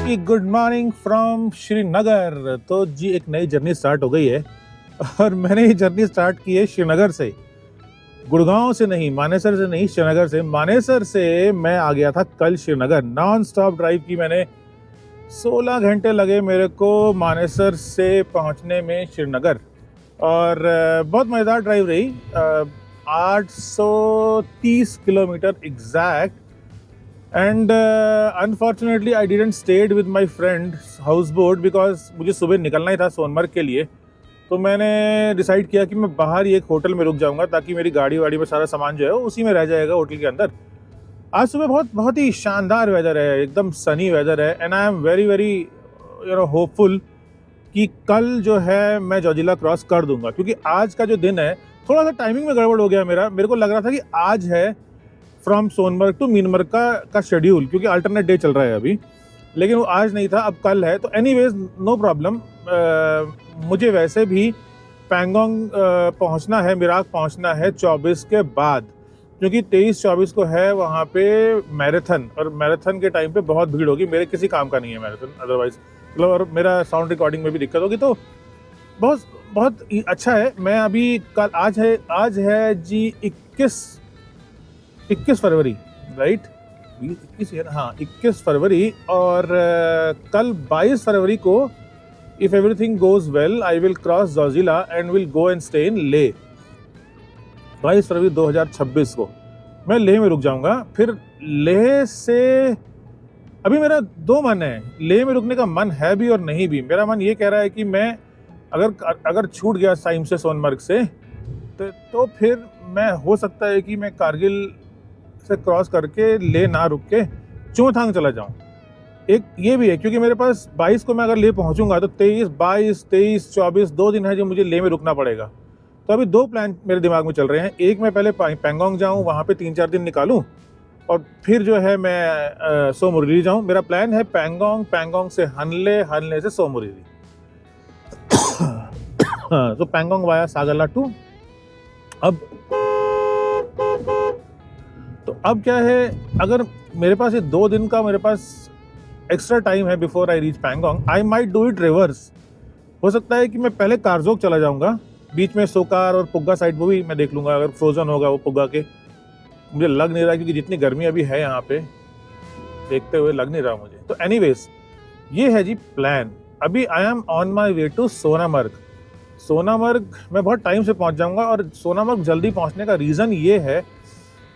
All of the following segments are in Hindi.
कि गुड मॉर्निंग फ्रॉम श्रीनगर। तो जी एक नई जर्नी स्टार्ट हो गई है और मैंने ये जर्नी स्टार्ट की है श्रीनगर से, गुड़गांव से नहीं, मानेसर से नहीं, श्रीनगर से। मानेसर से मैं आ गया था कल श्रीनगर। नॉन स्टॉप ड्राइव की मैंने, 16 घंटे लगे मेरे को मानेसर से पहुंचने में श्रीनगर। और बहुत मज़ेदार ड्राइव रही। 830 kilometre exact. And unfortunately I didn't stayed with my friend house boat because मुझे सुबह निकलना ही था सोनमर्ग के लिए। तो मैंने डिसाइड किया कि मैं बाहर ही एक होटल में रुक जाऊंगा ताकि मेरी गाड़ी वाड़ी में सारा सामान जो है उसी में रह जाएगा होटल के अंदर। आज सुबह बहुत बहुत ही शानदार वेदर है, एकदम सनी वेदर है। And I am very very hopeful कि कल जो है मैं जोजिला क्रॉस कर दूंगा, क्योंकि आज का जो दिन है थोड़ा सा टाइमिंग में गड़बड़ हो गया मेरे को लग रहा था कि आज है फ्रॉम सोनमर्ग टू मीनमर्ग का शेड्यूल, क्योंकि अल्टरनेट डे चल रहा है अभी, लेकिन वो आज नहीं था, अब कल है। तो एनीवेज नो प्रॉब्लम। मुझे वैसे भी पैंगोंग पहुंचना है, मिराक पहुंचना है 24 के बाद, क्योंकि 23-24 को है वहाँ पे मैराथन, और मैराथन के टाइम पे बहुत भीड़ होगी। मेरे किसी काम का नहीं है मैराथन अदरवाइज, मतलब और मेरा साउंड रिकॉर्डिंग में भी दिक्कत होगी, तो बहुत बहुत अच्छा है। मैं अभी कल आज है जी 21 फरवरी, राइट? 21 है ना? हाँ, 21 फरवरी। और कल 22 फरवरी को if everything goes well I will cross Zoji La and will go and stay in ले। 22 फरवरी 2026 को मैं लेह में रुक जाऊंगा। फिर लेह से अभी मेरा दो मन है, लेह में रुकने का मन है भी और नहीं भी। मेरा मन ये कह रहा है कि मैं अगर छूट गया टाइम से सोनमर्ग से तो फिर मैं हो सकता है कि मैं कारगिल से क्रॉस करके ले ना रुक के चोथांग चला जाऊं। एक ये भी है, क्योंकि मेरे पास 22 को मैं अगर ले पहुंचूंगा तो 23, 24 2 दिन है जो मुझे ले में रुकना पड़ेगा। तो अभी दो प्लान मेरे दिमाग में चल रहे हैं। एक, मैं पहले पैंगोंग जाऊं, वहां पे 3-4 दिन निकालूं, और फिर जो है मैं सोमोरिरी जाऊं। मेरा प्लान है पैंगोंग से हनले से सोमोरिरी। तो पैंगोंग वाया सागरलाटू। अब क्या है, अगर मेरे पास ये 2 दिन का मेरे पास एक्स्ट्रा टाइम है before I reach Pangong, I might do it reverse. हो सकता है कि मैं पहले कारजोक चला जाऊंगा, बीच में सोकार और पुग्गा साइड वो भी मैं देख लूंगा, अगर फ्रोजन होगा वो पुग्गा के। मुझे लग नहीं रहा, क्योंकि जितनी गर्मी अभी है यहाँ पे देखते हुए लग नहीं रहा मुझे। तो एनीवेज ये है जी प्लान। अभी I am on my way to Sonamarg मैं बहुत टाइम से पहुंच जाऊंगा। और सोनामर्ग जल्दी पहुंचने का रीज़न ये है,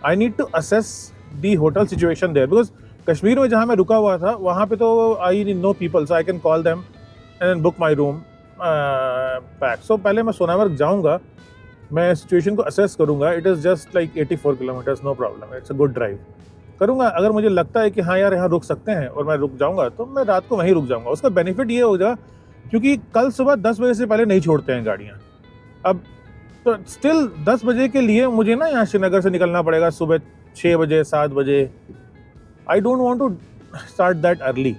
I need to assess the hotel situation there, because Kashmir में जहाँ मैं रुका हुआ था वहाँ पे तो I know people, so I can call them and book my room back. So पहले मैं सोनामर्ग जाऊँगा, मैं सिचुएशन को असेस करूँगा। It is just like 84 kilometres, no problem, it's a good drive करूँगा। अगर मुझे लगता है कि हाँ यार यहाँ रुक सकते हैं और मैं रुक जाऊँगा, तो मैं रात को वहीं रुक जाऊँगा। उसका बेनिफिट ये होगा क्योंकि कल सुबह 10 बजे से पहले नहीं छोड़ते हैं गाड़ियाँ। अब तो स्टिल 10 बजे के लिए मुझे ना यहाँ श्रीनगर से निकलना पड़ेगा सुबह 6 बजे 7 बजे। I don't want to start that early,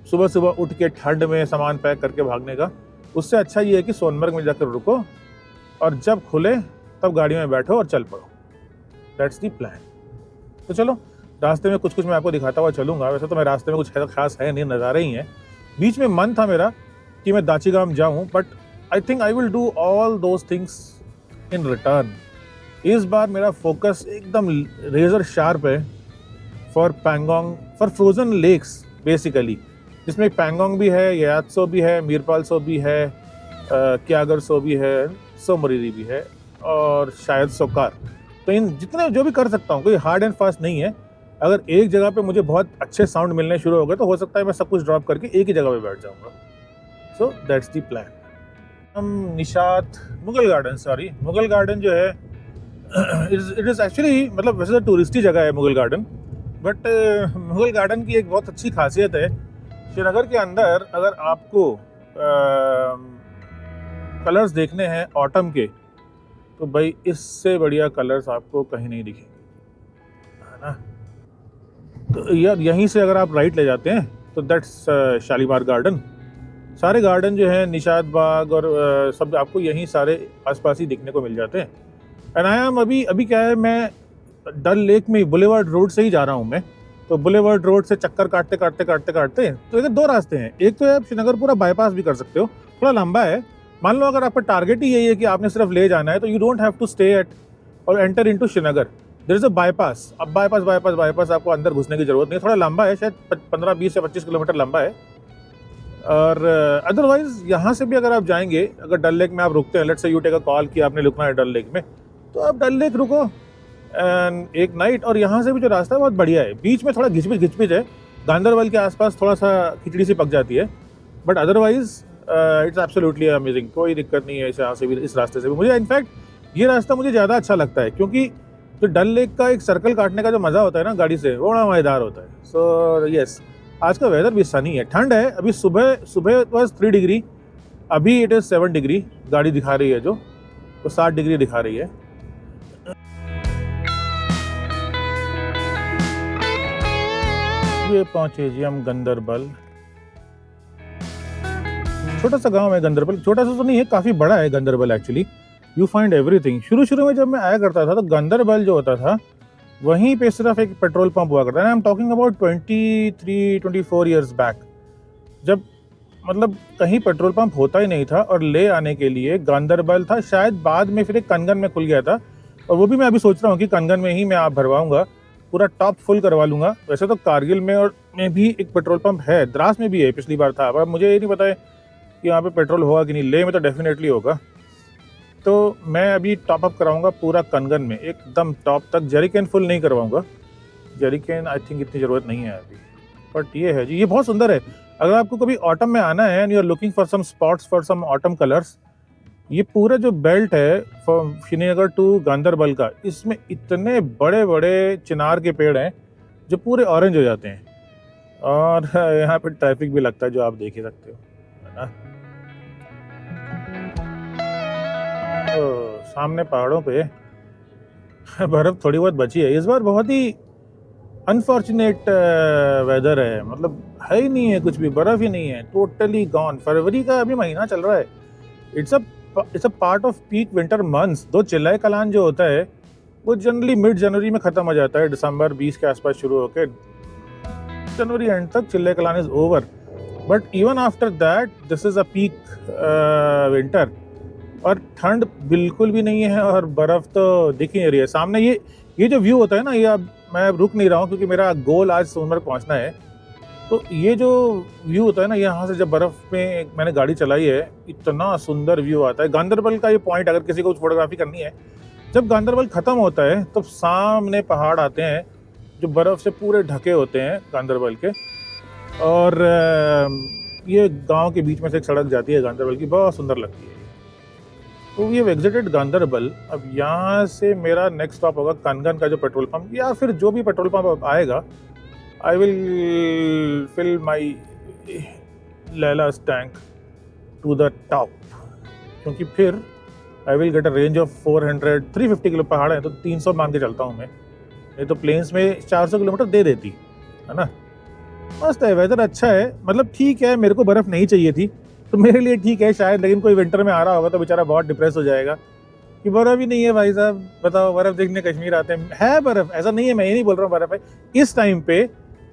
सुबह उठ के ठंड में सामान पैक करके भागने का। उससे अच्छा ये है कि सोनमर्ग में जाकर रुको और जब खुले तब गाड़ी में बैठो और चल पड़ो। That's the plan. तो चलो, रास्ते में कुछ मैं आपको दिखाता हुआ चलूँगा। वैसे तो मैं रास्ते में कुछ खास है नहीं, नज़ारे ही हैं। बीच में मन था मेरा कि मैं दाचीगाम जाऊँ, but I think I will do all those things in return. इस बार मेरा फोकस एकदम रेजर शार्प है for Pangong, for frozen lakes basically, जिसमें पैंगोंग भी है, यात्सो भी है, मीरपाल सो भी है, क्यागर सो भी है, सोमोरिरी भी है, और शायद सोकार। तो इन जितने जो भी कर सकता हूँ, कोई हार्ड एंड फास्ट नहीं है। अगर एक जगह पे मुझे बहुत अच्छे साउंड मिलने शुरू हो गए तो हो सकता है मैं सब कुछ ड्रॉप करके एक ही जगह पे बैठ जाऊँगा। So that's the plan. हम निशात मुगल गार्डन जो है इट इज़ एक्चुअली, मतलब वैसे तो टूरिस्टी जगह है Mughal garden, but Mughal garden की एक बहुत अच्छी खासियत है, श्रीनगर के अंदर अगर आपको कलर्स देखने हैं ऑटम के, तो भाई इससे बढ़िया कलर्स आपको कहीं नहीं दिखेंगे, है ना? तो यार यहीं से अगर आप राइट ले जाते हैं तो दैट्स शालीमार गार्डन। सारे गार्डन जो हैं, निशात बाग और सब आपको यहीं सारे आसपास ही दिखने को मिल जाते हैं। एंड आई एम अभी क्या है, मैं डल लेक में बुलेवार्ड रोड से ही जा रहा हूँ मैं, तो बुलेवर्ड रोड से चक्कर काटते काटते काटते काटते तो इधर दो रास्ते हैं। एक तो आप श्रीनगर पूरा बाईपास भी कर सकते हो, थोड़ा लंबा है। मान लो अगर आपका टारगेट ही यही है कि आपने सिर्फ ले जाना है, तो you don't have to stay at और enter into Srinagar. There is a bypass. अब बाईपास आपको अंदर घुसने की जरूरत नहीं, थोड़ा लंबा है, शायद 15, 20 या 25 किलोमीटर लंबा है। और अदरवाइज यहाँ से भी अगर आप जाएंगे, अगर डल लेक में आप रुकते हैं, let's say you take a call कि आपने रुकना है डल लेक में, तो आप डल लेक रुको एंड एक नाइट। और यहाँ से भी जो रास्ता है बहुत बढ़िया है। बीच में थोड़ा घिचपिच है, गांदरबल के आसपास थोड़ा सा खिचड़ी सी पक जाती है, but otherwise it's absolutely amazing. कोई दिक्कत नहीं है यहाँ से भी, इस रास्ते से भी। मुझे इनफैक्ट ये रास्ता मुझे ज़्यादा अच्छा लगता है, क्योंकि जो डल लेक का एक सर्कल काटने का जो मज़ा होता है ना गाड़ी से, वो बड़ा मज़ेदार होता है। सो यस, आज का वेदर भी सनी है, ठंड है। अभी सुबह वाज 3 डिग्री, अभी इट इज़ 7 डिग्री गाड़ी दिखा रही है जो, तो 7 डिग्री दिखा रही है। ये पहुंचे जी हम गंदरबल। छोटा सा गांव है गंदरबल, छोटा सा तो नहीं है, काफ़ी बड़ा है Ganderbal actually. You find everything. शुरू में जब मैं आया करता था तो गंदरबल जो होता था वहीं पे सिर्फ एक पेट्रोल पंप हुआ करता है। I am talking about 23-24 years back, जब मतलब कहीं पेट्रोल पंप होता ही नहीं था। और ले आने के लिए गांदरबल था, शायद बाद में फिर एक कनगन में खुल गया था, और वो भी मैं अभी सोच रहा हूँ कि कनगन में ही मैं आप भरवाऊँगा, पूरा टॉप फुल करवा लूँगा। वैसे तो कारगिल में और में भी एक पेट्रोल पंप है, द्रास में भी है, पिछली बार था। अब मुझे ये नहीं पता है कि यहाँ पे पेट्रोल होगा कि नहीं, ले में तो डेफिनेटली होगा। तो मैं अभी टॉप अप कराऊंगा पूरा कनगन में, एकदम टॉप तक। जेरिकेन फुल नहीं करवाऊंगा, जेरिकेन आई थिंक इतनी ज़रूरत नहीं है अभी। बट ये है जी, ये बहुत सुंदर है। अगर आपको कभी ऑटम में आना है and you are looking for some spots for some autumn colours, ये पूरा जो बेल्ट है फ्रॉम श्रीनगर टू गांदरबल का, इसमें इतने बड़े बड़े चिनार के पेड़ हैं जो पूरे ऑरेंज हो जाते हैं। और यहाँ पे ट्रैफिक भी लगता है, जो आप देख ही सकते हो, है ना। तो सामने पहाड़ों पे बर्फ थोड़ी बहुत बची है। इस बार बहुत ही अनफॉर्चुनेट वेदर है, मतलब है ही नहीं है कुछ भी, बर्फ ही नहीं है, टोटली गॉन। फरवरी का अभी महीना चल रहा है, it's a part off peak winter months. दो चिल्लाए कलान जो होता है वो जनरली मिड जनवरी में ख़त्म हो जाता है, दिसंबर 20 के आसपास शुरू होकर जनवरी एंड तक Chillai Kalan is over. But even after that this is a peak winter, और ठंड बिल्कुल भी नहीं है, और बर्फ़ तो दिख ही नहीं रही है सामने। ये जो व्यू होता है ना, ये अब मैं रुक नहीं रहा हूँ क्योंकि मेरा गोल आज सोनमर्ग पहुँचना है। तो ये जो व्यू होता है ना, यहाँ से जब बर्फ़ में मैंने गाड़ी चलाई है, इतना सुंदर व्यू आता है। गांदरबल का ये पॉइंट, अगर किसी को फोटोग्राफी करनी है, जब गांदरबल ख़त्म होता है तो सामने पहाड़ आते हैं जो बर्फ़ से पूरे ढके होते हैं गांदरबल के, और ये गाँव के बीच में से एक सड़क जाती है गांदरबल की, बहुत सुंदर लगती है। तो वी हैव एग्जिटेड गांदरबल। अब यहाँ से मेरा नेक्स्ट स्टॉप होगा कनगन का जो पेट्रोल पंप, या फिर जो भी पेट्रोल पंप आएगा, I will fill my Laila's tank to the top, क्योंकि फिर I will get a range of 350 kilo पहाड़ है तो 300 मान के चलता हूँ मैं। नहीं तो प्लेन्स में 400 किलोमीटर दे देती है ना। मस्त है, वेदर अच्छा है, मतलब ठीक है। मेरे को बर्फ़ नहीं चाहिए थी, तो मेरे लिए ठीक है शायद, लेकिन कोई विंटर में आ रहा होगा तो बेचारा बहुत डिप्रेस हो जाएगा कि बर्फ़ ही नहीं है। भाई साहब बताओ, बर्फ़ देखने कश्मीर आते हैं, है बर्फ़, ऐसा नहीं है, मैं ये नहीं बोल रहा हूँ बर्फ़ है। इस टाइम पे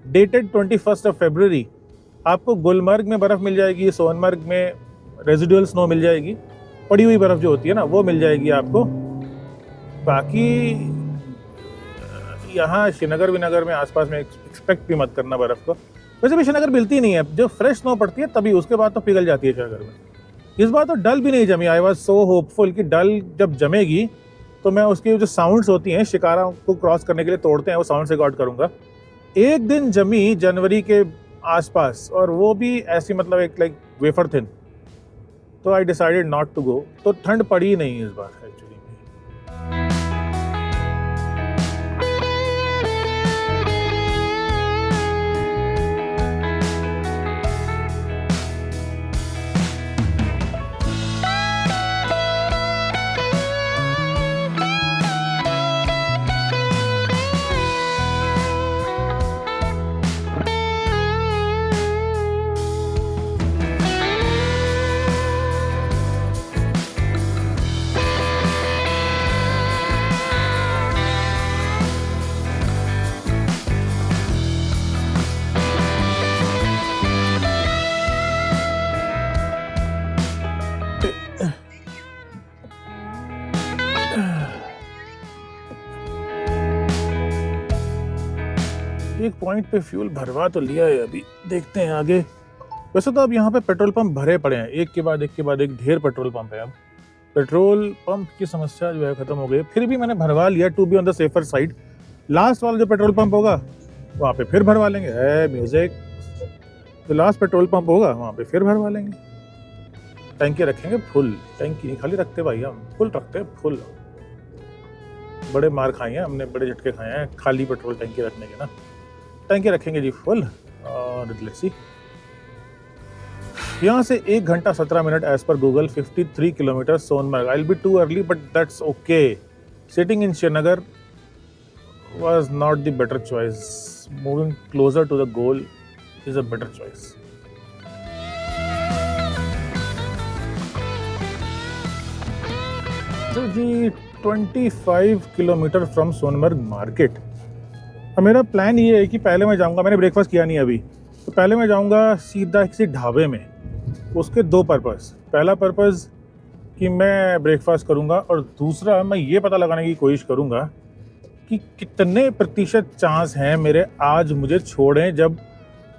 डेटेड 21 फरवरी आपको गुलमर्ग में बर्फ़ मिल जाएगी, सोनमर्ग में रेजिडुअल स्नो मिल जाएगी, पड़ी हुई बर्फ़ जो होती है ना वो मिल जाएगी आपको। बाकी यहाँ श्रीनगर विनगर में आसपास में एक्सपेक्ट भी मत करना बर्फ़ को। वैसे भी श्रीनगर मिलती नहीं है, जो फ्रेश स्नो पड़ती है तभी, उसके बाद तो पिघल जाती है श्रीनगर में। इस बार तो डल भी नहीं जमी। आई वॉज सो होपफुल कि डल जब जमेगी तो मैं उसकी जो साउंड्स होती हैं शिकारा को क्रॉस करने के लिए तोड़ते हैं, वो साउंड रिकॉर्ड करूँगा। एक दिन जमी जनवरी के आसपास, और वो भी ऐसी मतलब एक लाइक वेफर थिन। तो I decided not to go. तो ठंड पड़ी नहीं इस बार एक्चुअली। एक पॉइंट पे फ्यूल भरवा तो लिया है, अभी देखते हैं आगे। वैसे तो अब यहाँ पे पेट्रोल पंप भरे पड़े हैं, एक के बाद एक ढेर पेट्रोल पंप है। अब पेट्रोल पंप की समस्या जो है खत्म हो गई, फिर भी मैंने भरवा लिया to be on the safer side. Last वाला जो पेट्रोल पंप होगा वहाँ पे फिर भरवा लेंगे, है म्यूजिक। जो लास्ट पेट्रोल पंप होगा वहाँ पे फिर भरवा लेंगे। टैंकी रखेंगे फुल, टैंकी नहीं खाली रखते भाई, हम फुल रखते हैं फुल। बड़े मार खाए हैं हमने, बड़े झटके खाए हैं खाली पेट्रोल टैंकी रखने के ना। टैंकी रखेंगे जी फुल। और लेट्स सी, यहाँ से 1 घंटा 17 minute as per Google, 53 kilometre Sonamarg. I will be too early but that's okay. Sitting in Srinagar was not the better choice. Moving closer to the goal is a better choice. तो जी 25 किलोमीटर फ्रॉम सोनमर्ग मार्केट। अब मेरा प्लान ये है कि पहले मैं जाऊंगा, मैंने ब्रेकफास्ट किया नहीं अभी, तो पहले मैं जाऊंगा सीधा किसी ढाबे में। उसके 2 पर्पस, पहला पर्पस कि मैं ब्रेकफास्ट करूंगा, और दूसरा मैं ये पता लगाने की कोशिश करूंगा कि कितने प्रतिशत चांस हैं मेरे आज मुझे छोड़ें। जब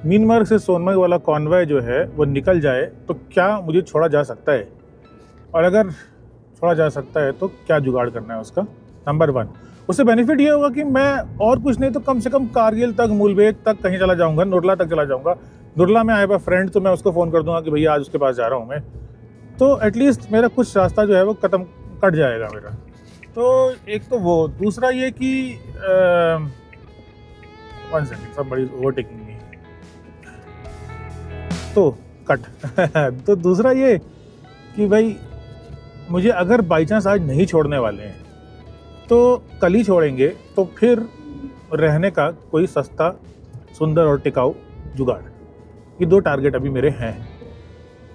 मीनमर्ग से सोनमर्ग वाला कॉन्वॉय जो है वो निकल जाए तो क्या मुझे छोड़ा जा सकता है, और अगर छोड़ा जा सकता है तो क्या जुगाड़ करना है उसका। नंबर 1, उससे बेनिफिट ये होगा कि मैं और कुछ नहीं तो कम से कम कारगिल तक, मुलबेग तक कहीं चला जाऊंगा, नुरला तक चला जाऊंगा। नुरला में आएगा फ्रेंड, तो मैं उसको फ़ोन कर दूंगा कि भैया आज उसके पास जा रहा हूँ मैं, तो एटलीस्ट मेरा कुछ रास्ता जो है वो कट जाएगा मेरा। तो एक तो वो, दूसरा ये कि 1 सेकेंड, सब बड़ी ओवरटेकिंग नहीं तो कट तो दूसरा ये कि भाई मुझे अगर बाई चांस आज नहीं छोड़ने वाले हैं तो कल ही छोड़ेंगे, तो फिर रहने का कोई सस्ता, सुंदर और टिकाऊ जुगाड़। ये 2 टारगेट अभी मेरे हैं।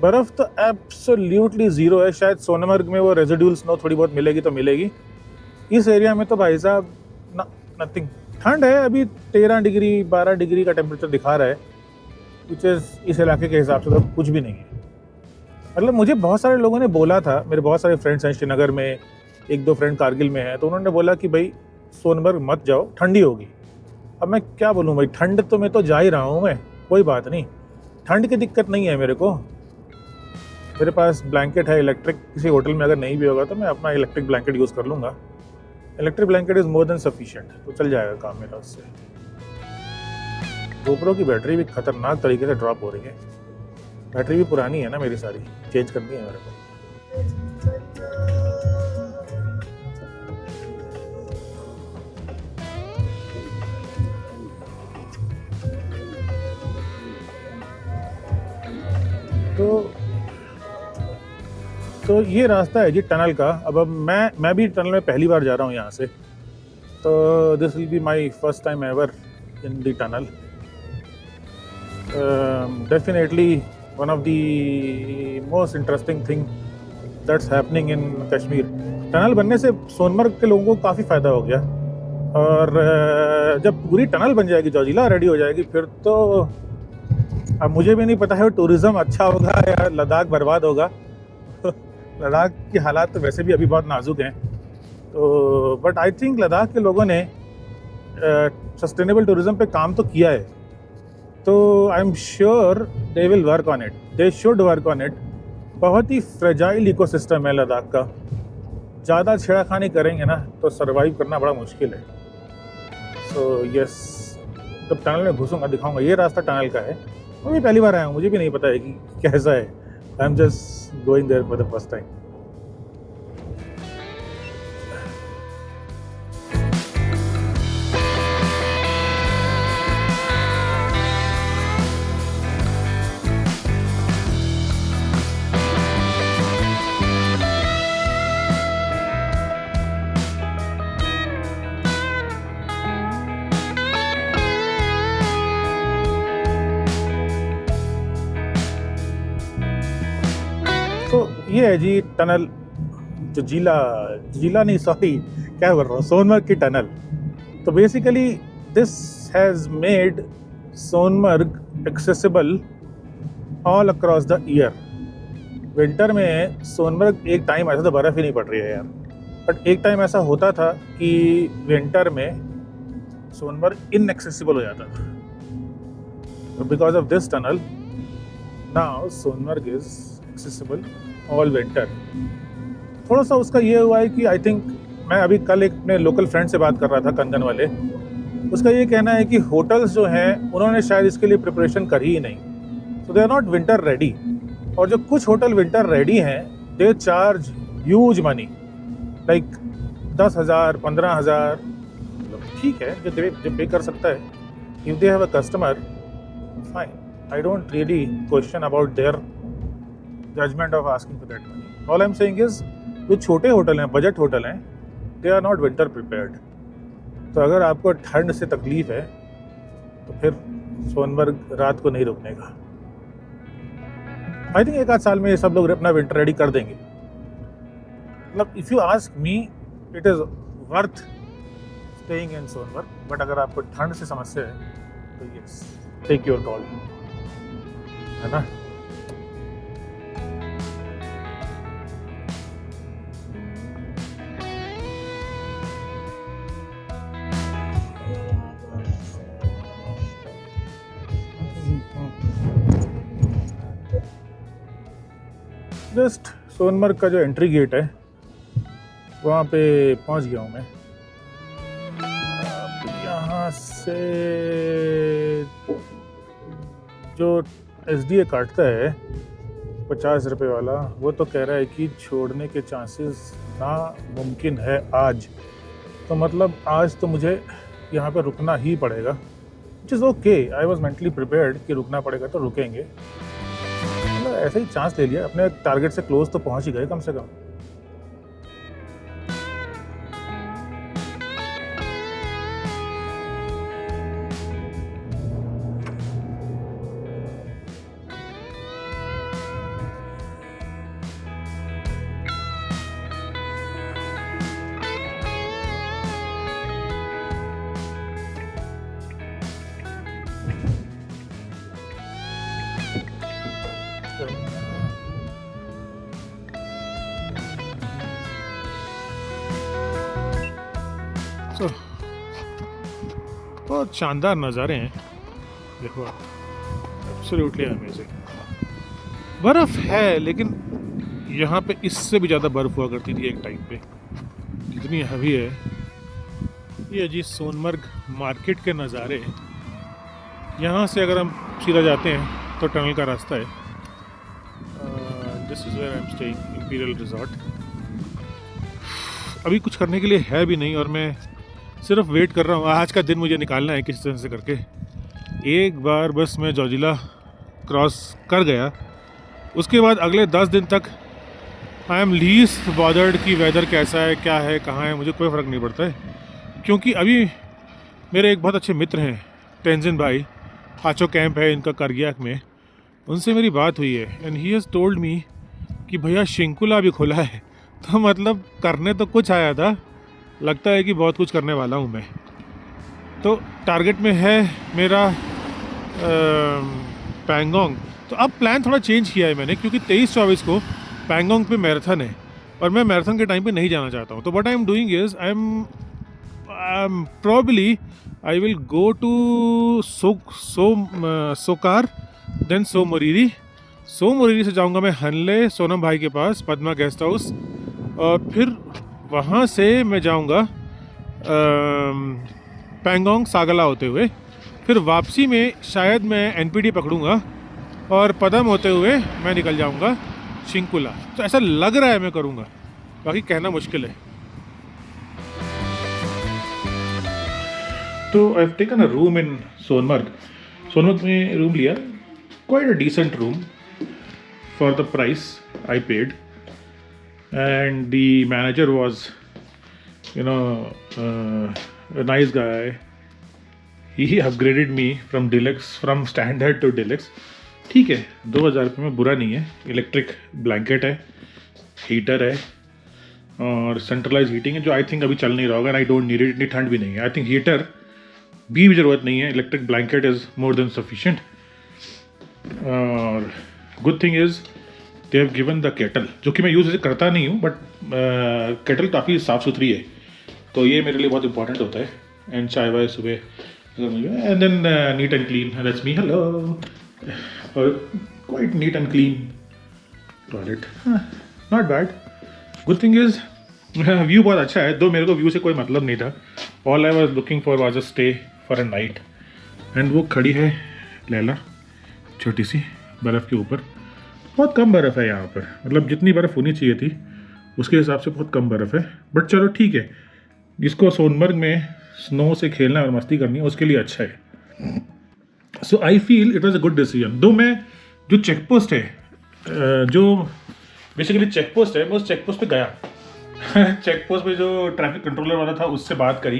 बर्फ़ तो एब्सोल्युटली ज़ीरो है, शायद सोनमर्ग में वो रेजिड्यूल स्नो थोड़ी बहुत मिलेगी तो मिलेगी। इस एरिया में तो भाई साहब नथिंग। ठंड है अभी, 13 डिग्री 12 डिग्री का टेम्परेचर दिखा रहा है, विच इज़ इस इलाके के हिसाब से तो कुछ भी नहीं है। मतलब मुझे बहुत सारे लोगों ने बोला था, मेरे बहुत सारे फ्रेंड्स हैं श्रीनगर में, 1-2 फ्रेंड कारगिल में हैं, तो उन्होंने बोला कि भाई सोनमर्ग मत जाओ, ठंडी होगी। अब मैं क्या बोलूँ भाई, ठंड तो मैं तो जा ही रहा हूँ मैं, कोई बात नहीं, ठंड की दिक्कत नहीं है मेरे को। मेरे पास ब्लैंकेट है इलेक्ट्रिक, किसी होटल में अगर नहीं भी होगा तो मैं अपना इलेक्ट्रिक ब्लैंकेट यूज़ कर लूँगा। Electric blanket is more than sufficient, तो चल जाएगा काम मेरा उससे। गोप्रो की बैटरी भी खतरनाक तरीके से ड्रॉप हो रही है। बैटरी भी पुरानी है ना मेरी, सारी चेंज करनी है मेरे को। तो ये रास्ता है जी टनल का। अब मैं भी टनल में पहली बार जा रहा हूँ यहाँ से, तो this will be my first time ever in the tunnel. Definitely one of the most interesting thing that's happening in Kashmir. Tunnel बनने से सोनमर्ग के लोगों को काफ़ी फ़ायदा हो गया, और जब पूरी टनल बन जाएगी, जोजिला रेडी हो जाएगी, फिर तो अब मुझे भी नहीं पता है टूरिज़्म अच्छा होगा या लद्दाख बर्बाद होगा। लद्दाख की हालात तो वैसे भी अभी बहुत नाजुक हैं, तो बट आई थिंक लद्दाख के लोगों ने सस्टेनेबल टूरिज़्म पे काम तो किया है, तो I am sure they will work on it, they should work on it. बहुत ही फ्रेजाइल इकोसिस्टम है लद्दाख का, ज़्यादा छेड़खानी करेंगे ना तो सर्वाइव करना बड़ा मुश्किल है। सो यस, जब टनल में घुसूँगा दिखाऊँगा। ये रास्ता टनल का है, मैं भी पहली बार आया हूँ, मुझे भी नहीं पता है कि कैसा है। I am just going there for the first time. तो ये है जी टनल, जोजिला नहीं, सॉरी क्या बोल रहा हूँ, सोनमर्ग की टनल। तो basically this has made Sonamarg accessible all across the year. Winter में सोनमर्ग एक टाइम ऐसा, तो बर्फ़ ही नहीं पड़ रही है यार, बट एक टाइम ऐसा होता था कि विंटर में सोनमर्ग इनएक्सेसिबल हो जाता था। Because of this tunnel now Sonamarg is accessible all winter. थोड़ा सा उसका ये हुआ है कि आई थिंक, मैं अभी कल एक अपने लोकल फ्रेंड से बात कर रहा था कंगन वाले, उसका ये कहना है कि होटल्स जो हैं उन्होंने शायद इसके लिए प्रिपरेशन करी ही नहीं, so they are not winter ready. और जो कुछ होटल विंटर रेडी हैं they charge huge money, like 10,000 15,000। ठीक है, जो पे कर सकता है, if they have a customer fine, I don't really question about their judgement of asking for that money. All I am saying is, जो छोटे होटल हैं, बजट होटल हैं, they are not winter prepared. तो अगर आपको ठंड से तकलीफ है तो फिर सोनमर्ग रात को नहीं रुकने का। आई थिंक एक आध साल में ये सब लोग अपना विंटर रेडी कर देंगे। मतलब if you ask me, it is worth staying in Sonamarg, but अगर आपको ठंड से समस्या है तो यस, टेक योर कॉल, है ना। जस्ट सोनमर्ग का जो एंट्री गेट है वहाँ पे पहुँच गया हूँ मैं। यहाँ से जो SDA काटता है 50 रुपये वाला, वो तो कह रहा है कि छोड़ने के चांसेस नामुमकिन है आज। तो मतलब आज तो मुझे यहाँ पे रुकना ही पड़ेगा, विच is okay. I was mentally prepared कि रुकना पड़ेगा तो रुकेंगे। मतलब ऐसे ही चांस ले लिया, अपने टारगेट से क्लोज तो पहुँच ही गए कम से कम। तो बहुत शानदार नज़ारे हैं, देखो एब्सोल्युटली अमेजिंग। बर्फ़ है, लेकिन यहाँ पे इससे भी ज़्यादा बर्फ़ हुआ करती थी एक टाइम पे। कितनी हैवी है ये जी सोनमर्ग मार्केट के नज़ारे। यहाँ से अगर हम सीधा जाते हैं तो टनल का रास्ता है। This is where I am staying, imperial resort. अभी कुछ करने के लिए है भी नहीं और मैं सिर्फ वेट कर रहा हूँ। आज का दिन मुझे निकालना है किसी तरह से करके। एक बार बस मैं जोजिला क्रॉस कर गया, उसके बाद अगले 10 दिन तक आई एम लीस्ट बॉदर्ड कि वेदर कैसा है, क्या है, कहाँ है, मुझे कोई फ़र्क नहीं पड़ता है। क्योंकि अभी मेरे एक बहुत अच्छे मित्र हैं, तेंजिन भाई, हाचो कैंप है इनका करगियाक में, उनसे मेरी बात हुई है and he has told me कि भैया शिंकुला भी खुला है। तो मतलब करने तो कुछ आया था, लगता है कि बहुत कुछ करने वाला हूँ मैं। तो टारगेट में है मेरा पैंगोंग। तो अब प्लान थोड़ा चेंज किया है मैंने, क्योंकि 23-24 को पैंगोंग पे मैराथन है और मैं मैराथन के टाइम पे नहीं जाना चाहता हूँ। तो what I am doing is I am probably I will go to Tso Kar then Tso Moriri. Tso Moriri से जाऊंगा मैं हनले सोनम भाई के पास, पद्मा गेस्ट हाउस, और फिर वहाँ से मैं जाऊंगा पैंगोंग सागला होते हुए। फिर वापसी में शायद मैं NPD पकड़ूंगा और पदम होते हुए मैं निकल जाऊंगा शिंकुला। तो ऐसा लग रहा है मैं करूंगा, बाकी कहना मुश्किल है। तो I have taken a room in Sonamarg. Sonamarg में रूम लिया, quite a decent room for the price I paid, and the manager was a nice guy. He upgraded me from standard to deluxe. ठीक है, 2000 रुपये में बुरा नहीं है। इलेक्ट्रिक ब्लैंकेट है, हीटर है और सेंट्रलाइज हीटिंग है, जो आई थिंक अभी चल नहीं रहा होगा। आई डोंट नीड इट, इतनी ठंड भी नहीं है। आई थिंक हीटर भी ज़रूरत नहीं है, electric blanket is more than sufficient. और good thing is they have given the kettle, जो कि मैं यूज़ ऐसे करता नहीं हूँ, बट केटल काफ़ी साफ़ सुथरी है, तो ये मेरे लिए बहुत इंपॉर्टेंट होता है। एंड चाय वाय सुबह, and then neat and clean, that's me, hello, और quite neat and clean toilet, not bad. Good thing is view बहुत अच्छा है, दो मेरे को व्यू से कोई मतलब नहीं था, all I was looking for was a stay for a night. And वो खड़ी है लैला छोटी सी बर्फ़ के ऊपर, बहुत कम बर्फ़ है यहाँ पर, मतलब जितनी बर्फ़ होनी चाहिए थी उसके हिसाब से बहुत कम बर्फ़ है, बट चलो ठीक है, जिसको सोनमर्ग में स्नो से खेलना और मस्ती करनी है उसके लिए अच्छा है। So I feel it was a good decision. Though मैं जो चेक पोस्ट है, जो बेसिकली चेक पोस्ट है, मैं उस चेक पोस्ट पे गया चेक पोस्ट पे जो ट्रैफिक कंट्रोलर वाला था उससे बात करी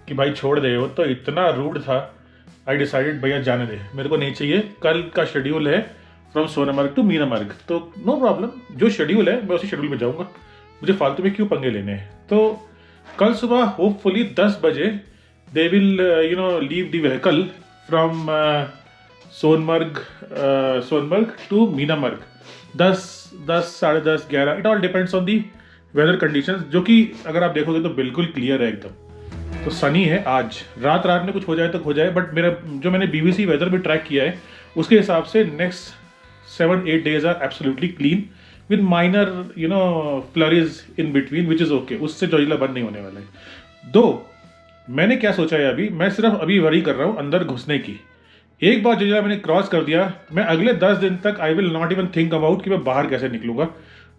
कि भाई छोड़ दे, वो तो इतना रूड था, आई डिसाइडेड भैया जाने दे, मेरे को नहीं चाहिए, कल का शेड्यूल है फ्रॉम सोनमर्ग टू मीनामर्ग, तो नो प्रॉब्लम, जो शेड्यूल है मैं उसी शेड्यूल में जाऊँगा, मुझे फालतू में क्यों पंगे लेने हैं। तो कल सुबह होपफुली 10 बजे they will leave the vehicle from Sonamarg to Minamarg, 10, 10, 10:30, 11, it all depends on the weather conditions, जो कि अगर आप देखोगे तो बिल्कुल क्लियर है एकदम। तो सनी है आज, रात में कुछ हो जाए तो हो जाए, बट मेरा जो मैंने BBC वेदर में ट्रैक किया है उसके हिसाब से next 7-8 days are absolutely clean with minor flurries in between, which is okay, उससे जोजिला बंद नहीं होने वाला है। दो मैंने क्या सोचा है अभी, मैं सिर्फ अभी वरी कर रहा हूँ अंदर घुसने की, एक बार जोजिला मैंने क्रॉस कर दिया, मैं अगले 10 दिन तक I will not even think about कि मैं बाहर कैसे निकलूंगा,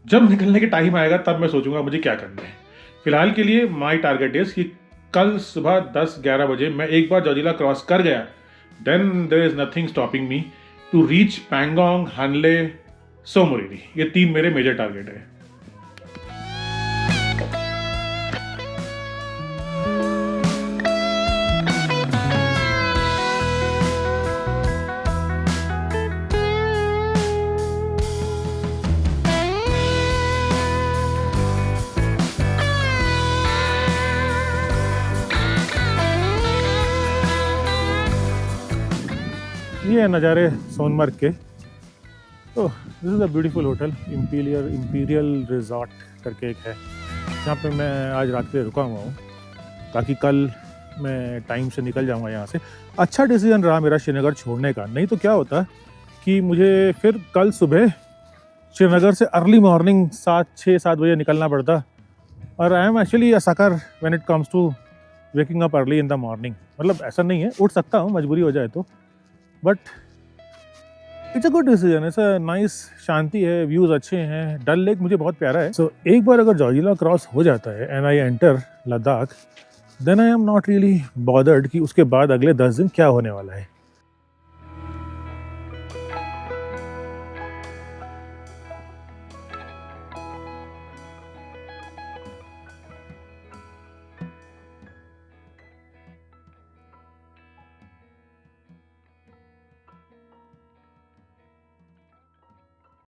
जब निकलने के टाइम आएगा तब मैं सोचूंगा मुझे क्या करना है। फिलहाल के लिए माई टारगेट इज कि कल सुबह 10-11 बजे मैं एक बार जोजिला क्रॉस कर गया, then there is nothing stopping me to reach Pangong, Hanle, Tso Moriri, ये 3 मेरे मेजर टारगेट है। ये नज़ारे सोनमर्ग के। तो this is a beautiful hotel, imperial resort करके एक है, जहाँ पे मैं आज रात के लिए रुका हुआ हूँ, ताकि कल मैं टाइम से निकल जाऊँगा यहाँ से। अच्छा डिसीजन रहा मेरा श्रीनगर छोड़ने का, नहीं तो क्या होता कि मुझे फिर कल सुबह श्रीनगर से अर्ली मॉर्निंग 6-7 बजे निकलना पड़ता, और I am actually a sucker when it comes to waking up early in the morning. मतलब ऐसा नहीं है, उठ सकता हूँ मजबूरी हो जाए तो, but it's a good decision, it's a nice, शांति है, व्यूज़ अच्छे हैं, डल लेक मुझे बहुत प्यारा है। सो एक बार अगर जोजिला क्रॉस हो जाता है and I enter Ladakh, then I am not really bothered कि उसके बाद अगले 10 दिन क्या होने वाला है।